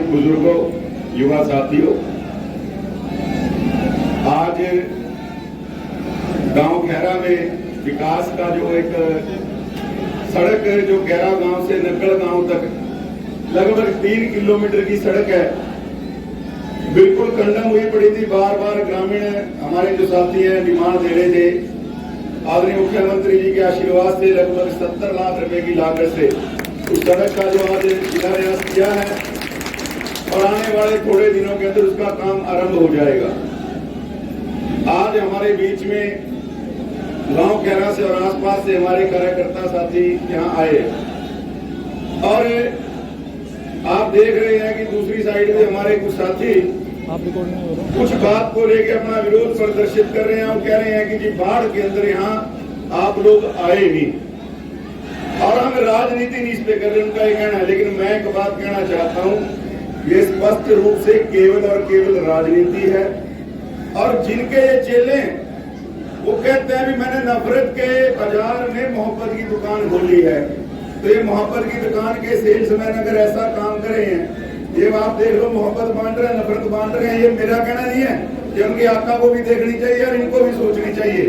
बुजुर्गों, युवा साथियों, आज गांव खैरा में विकास का जो एक सड़क जो खैरा गांव से नक्कड़ गांव तक लगभग 3 किलोमीटर की सड़क है, बिल्कुल कंडम हुई पड़ी थी। बार बार ग्रामीण हमारे जो साथी हैं डिमांड दे रहे थे। आदरणीय मुख्यमंत्री जी के आशीर्वाद से लगभग 70 लाख रुपए की लागत से उस सड़क का जो आज शिलान्यास किया है और आने वाले थोड़े दिनों के अंदर उसका काम आरंभ हो जाएगा। आज हमारे बीच में गांव खैरा से और आसपास से हमारे कार्यकर्ता साथी यहाँ आए और आप देख रहे हैं कि दूसरी साइड में हमारे कुछ साथी कुछ बात को लेकर अपना विरोध प्रदर्शित कर रहे हैं और कह रहे हैं कि जी बाढ़ के अंदर यहाँ आप लोग आए नहीं और हम राजनीति नहीं इस पे कर रहे, उनका ये कहना है। लेकिन मैं एक बात कहना चाहता हूँ, ये स्पष्ट रूप से केवल और केवल राजनीति है। और जिनके ये चेले वो कहते हैं भी मैंने नफरत के बाजार में मोहब्बत की दुकान खोली है, तो ये मोहब्बत की दुकान के सेल्समैन अगर ऐसा काम करे हैं, ये आप देख लो मोहब्बत बांट रहे हैं, नफरत बांट रहे हैं, ये मेरा कहना नहीं है, ये उनके आका को भी देखनी चाहिए और इनको भी सोचनी चाहिए।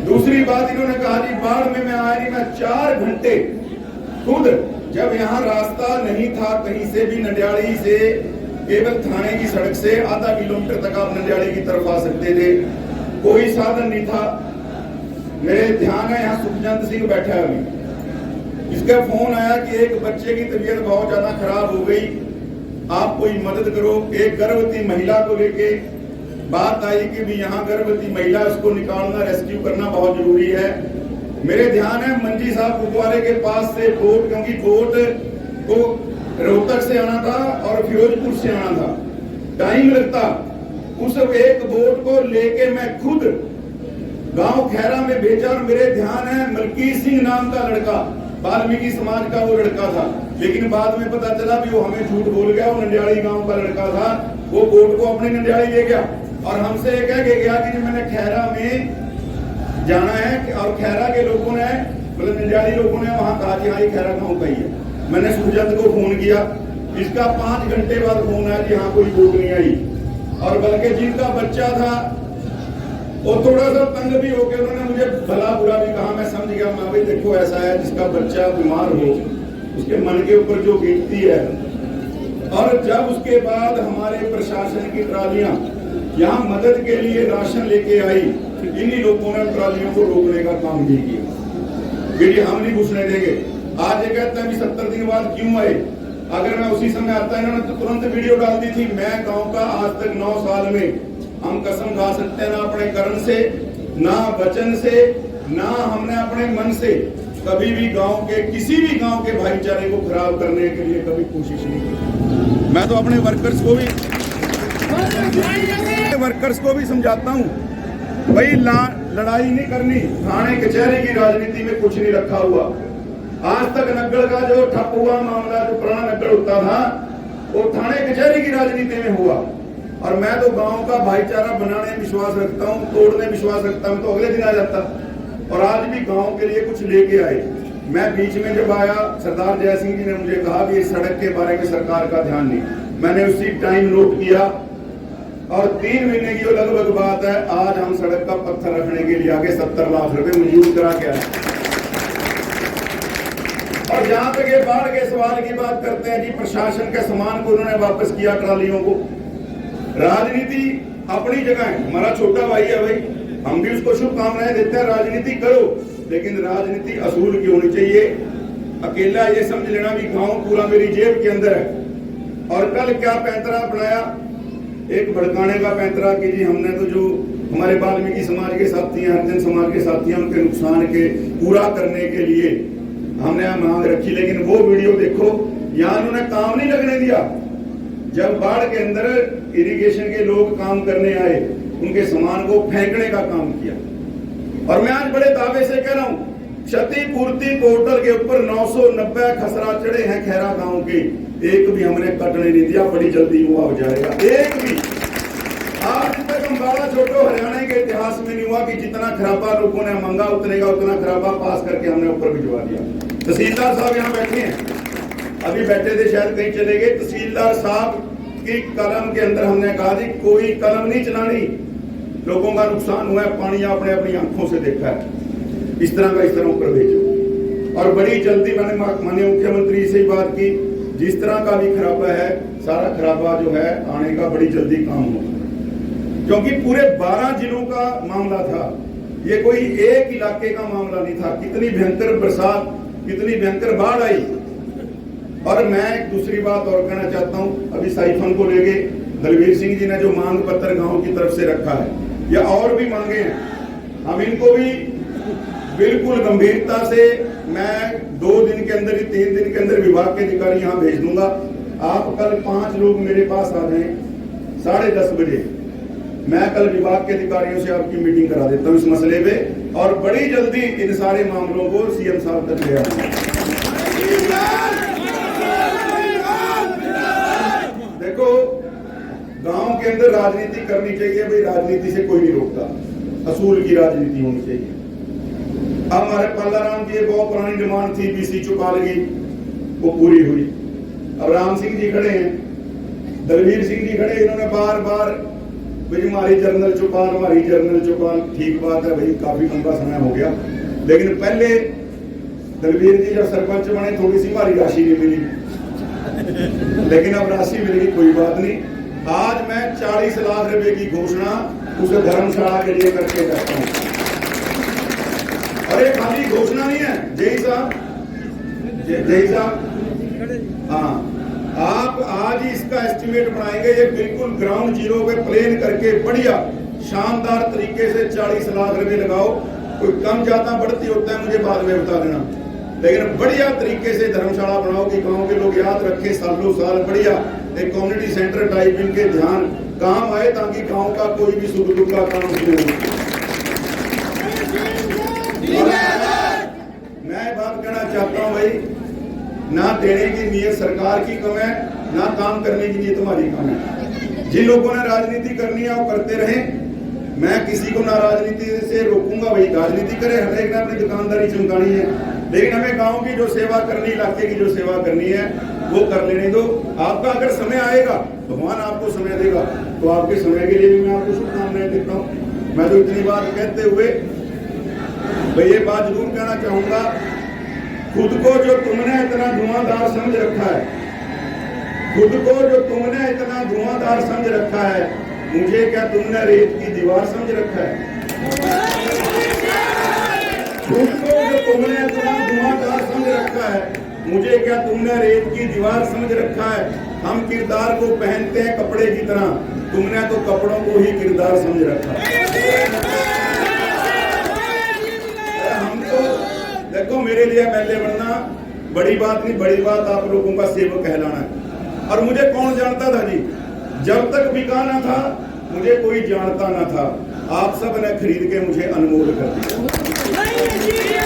दूसरी बात इन्होंने कहा जी बाढ़ में मैं आया नहीं, मैं 4 घंटे खुद जब यहाँ रास्ता नहीं था कहीं से भी, नंदियाली से केवल थाने की सड़क से आधा किलोमीटर तक आप नंदियाली की तरफ आ सकते थे, कोई साधन नहीं था। मेरे ध्यान है यहाँ सुखचंद सिंह बैठा है अभी, इसका फोन आया कि एक बच्चे की तबीयत बहुत ज्यादा खराब हो गई, आप कोई मदद करो। एक गर्भवती महिला को लेके बात आई कि भी यहाँ गर्भवती महिला उसको निकालना, रेस्क्यू करना बहुत जरूरी है। मेरे ध्यान है मंजी साहब गुरुद्वारे के पास से बोट, क्योंकि बोट को रोहतक से आना था और फिरोजपुर से आना था, टाइम लगता। उस एक बोट को लेके मैं खुद गांव खैरा में भेजा और मेरे ध्यान है मलकीत सिंह नाम का लड़का, वाल्मीकि समाज का वो लड़का था, लेकिन बाद में पता चला भी वो हमें झूठ बोल गया, वो नंदियाली गांव का लड़का था। वो बोट को अपनी नंदियाली ले गया और हमसे कह के गया कि मैंने खैरा में जाना है और खैरा के लोगों ने मतलब नंदियाली लोगों ने वहां कहा कि हाँ ये खैरा गांव का ही है। मैंने सुखचंद को फोन किया, इसका 5 घंटे बाद फोन आया कि हाँ कोई बोट नहीं आई। और बल्कि जिनका बच्चा था वो थोड़ा सा तंग भी हो गया, उन्होंने मुझे भला बुरा भी कहा, मैं समझ गया। मैं भाई देखो ऐसा है जिसका बच्चा बीमार हो उसके मन के ऊपर जो बीतती है। और जब उसके बाद हमारे प्रशासन की ट्रालियां यहाँ मदद के लिए राशन लेके आई, इन्हीं लोगों ने ट्रालियों को रोकने का काम भी किया, हम नहीं घुसने देंगे। आज ये कहते हैं कि 70 दिन बाद क्यों आए, अगर मैं उसी समय आता इन्होंने तो तुरंत वीडियो डाल दी थी। मैं गांव का आज तक 9 साल में हम कसम खा सकते हैं, ना अपने कर्म से, ना वचन से, ना हमने अपने मन से कभी भी गांव के किसी भी गांव के भाईचारे को खराब करने के लिए कभी कोशिश नहीं की। मैं तो अपने वर्कर्स को भी समझाता हूं, भाई लड़ाई नहीं करनी, थाने कचहरी की राजनीति में कुछ नहीं रखा हुआ। आज तक नग्गड़ का जो ठप हुआ मामला, जो पुराना नग्गड़ होता था, वो थाने कचहरी की राजनीति में हुआ। और मैं तो गांव का भाईचारा बनाने में विश्वास रखता हूं, तोड़ने में विश्वास रखता हूं, तो अगले दिन आ जाता। और आज भी गांव के लिए कुछ लेके आए। मैं बीच में जब आया, सरदार जय सिंह जी ने मुझे कहा कि इस सड़क के बारे में सरकार का ध्यान नहीं, मैंने उसी टाइम नोट किया और 3 महीने की लगभग बात है, आज हम सड़क का पत्थर रखने के लिए आगे 70 लाख रुपए मंजूर करा के आए। और जहां तक ये बाढ़ के सवाल की बात करते हैं, जी प्रशासन के सामान को उन्होंने वापस किया, ट्रालियों को। राजनीति अपनी जगह है, हमारा छोटा भाई है भाई, हम भी उसको शुभकामनाएं देते हैं, राजनीति करो, लेकिन राजनीति असूल की होनी चाहिए। अकेला ये समझ लेना भी गांव पूरा मेरी जेब के अंदर है। और कल क्या पैंतरा बनाया, एक भड़काने का पैंतरा कि जी हमने तो जो हमारे वाल्मीकि समाज के साथी हैं, हरिजन समाज के साथी हैं, उनके नुकसान के पूरा करने के लिए हमने मांग रखी। लेकिन वो वीडियो देखो, यहाँ उन्होंने काम नहीं लगने दिया। जब बाढ़ के अंदर इरिगेशन के लोग काम करने आए, उनके सामान को फेंकने का काम किया। और मैं आज बड़े दावे से कह रहा हूं, क्षतिपूर्ति पोर्टल के ऊपर 990 खसरा चढ़े हैं खैरा गांव के, एक भी हमने कटने नहीं दिया। बड़ी जल्दी वो हो जाएगा, एक भी। आज तक अम्बाला छोटो हरियाणा के इतिहास में नहीं हुआ कि जितना खराबा लोगों ने मांगा उतना खराबा पास करके हमने ऊपर भिजवा दिया। तहसीलदार साहब यहाँ बैठे हैं, अभी बैठे थे, शायद कहीं चले गए। तहसीलदार साहब की कलम के अंदर हमने कहा जी कोई कलम नहीं चलानी, लोगों का नुकसान हुआ है, पानी आपने अपनी आंखों से देखा है, इस तरह ऊपर भेजो। और बड़ी जल्दी मैंने माननीय मुख्यमंत्री से बात की, जिस तरह का भी खराबा है, सारा खराबा जो है आने का बड़ी जल्दी काम होगा, क्योंकि पूरे 12 जिलों का मामला था, ये कोई एक इलाके का मामला नहीं था। कितनी भयंकर बरसात, कितनी भयंकर बाढ़ आई। और मैं एक दूसरी बात और कहना चाहता हूं, अभी साइफन को लेके दलवीर सिंह जी ने जो मांग पत्र गांव की तरफ से रखा है, या और भी मांगे हैं, हम इनको भी बिल्कुल गंभीरता से, मैं 2 दिन के अंदर ही 3 दिन के अंदर विभाग के अधिकारी यहाँ भेज दूंगा। आप कल 5 लोग मेरे पास आ जाएं 10:30 बजे, मैं कल विभाग के अधिकारियों से आपकी मीटिंग करा देता हूँ इस मसले पे, और बड़ी जल्दी इन सारे मामलों को सीएम साहब तक ले आऊंगा। देखो, गांव के अंदर राजनीति करनी चाहिए भाई, राजनीति से कोई नहीं रोकता, असूल की राजनीति होनी चाहिए। अब हमारे पल्लाराम जी बहुत पुरानी डिमांड थी, बीसी चौपालगी, वो पूरी हुई। अब राम सिंह जी खड़े हैं, दलवीर सिंह जी खड़े, इन्होंने बार बार भाई हमारी जर्नल चौपाल, ठीक बात है भाई, काफी लंबा समय हो गया। लेकिन पहले दलवीर जी जब सरपंच बने, थोड़ी सी हमारी राशि नहीं मिली, लेकिन अब राशि मिलेगी, कोई बात नहीं। आज मैं 40 लाख रुपए की घोषणा उस धर्मशाला के लिए करके जाता हूं। अरे खाली घोषणा नहीं है, जय साहब, हाँ, आप आज ही इसका एस्टिमेट बनाएंगे, ये बिल्कुल ग्राउंड जीरो पे प्लेन करके बढ़िया शानदार तरीके से 40 लाख रुपए लगाओ। कोई कम ज्यादा बढ़ती होता है मुझे बाद में बता देना, लेकिन बढ़िया तरीके से धर्मशाला बनाओ कि गांव के लोग याद रखें, सालों साल बढ़िया एक कम्युनिटी सेंटर टाइप इनके ध्यान काम आए, ताकि गांव का कोई भी सुख दुख का काम शुरू हो। मैं बात कहना चाहता हूं भाई, ना देने की नीयत सरकार की कम है, ना काम करने की नीयत हमारी कम है। जिन लोगों ने राजनीति करनी है वो करते रहे, मैं किसी को ना राजनीति से रोकूंगा, भाई राजनीति करे, हर एक ने अपनी दुकानदारी चमकानी है, लेकिन हमें गांव की जो सेवा करनी, इलाके की जो सेवा करनी है वो कर लेने दो। आपका अगर समय आएगा, भगवान आपको समय देगा, तो आपके समय के लिए भी मैं आपको शुभकामनाएं देता हूँ। मैं तो इतनी बात कहते हुए भाई ये बात जरूर कहना चाहूंगा, खुद को जो तुमने इतना धुआंधार समझ रखा है, खुद को जो तुमने इतना धुआंधार समझ रखा है, मुझे क्या तुमने रेत की दीवार समझ रखा है? खुद को जो तुमने इतना धुआंधार समझ रखा है, मुझे क्या तुमने रेत की दीवार समझ रखा है? हम किरदार को पहनते हैं कपड़े की तरह, तुमने तो कपड़ों को ही किरदार समझ रखा है। हम तो देखो, मेरे लिए एमएलए बनना बड़ी बात नहीं, बड़ी बात आप लोगों का सेवक कहलाना है। और मुझे कौन जानता था जी? जब तक बिकाना था मुझे कोई जानता ना था, आप सब ने खरीद के मुझे अनमोल कर दिया।